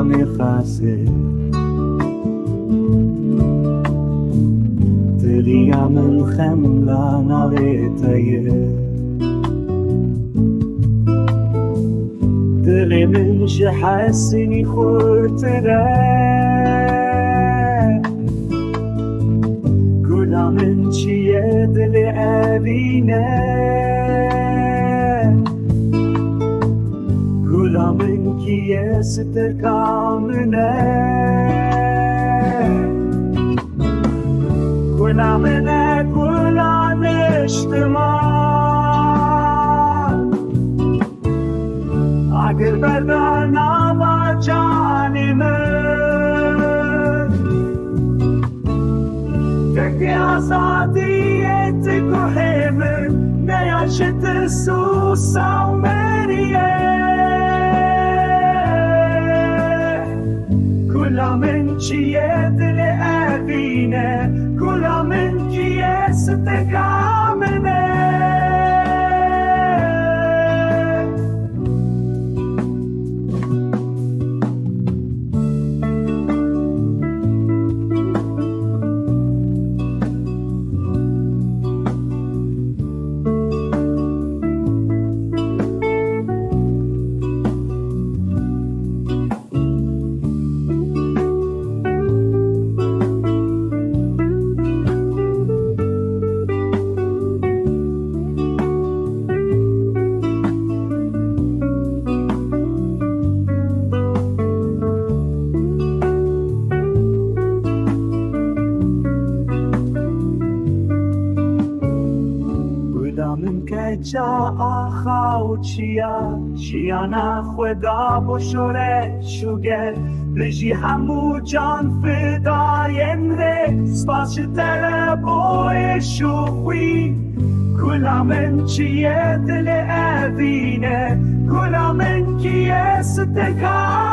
mêrxas Tiliya min xemla navê te ye Dilê min ji hesinî xurtir e Gula min çiya dilê evîn e Gula min stêrka min e Gula min e gula niştiman Agir, berda, nava, canê Dengê azadiyê guhê Neyar şoreş mêrî Gula min çiya dilê evîn e Gula min stêrka min e keça çiya Jiyana xweda bo şoreş û gel Bijî hemû can fidayên rê Spas ji te re bo êş û xwî Gula min çiya dilê evîn e Gula min stêrka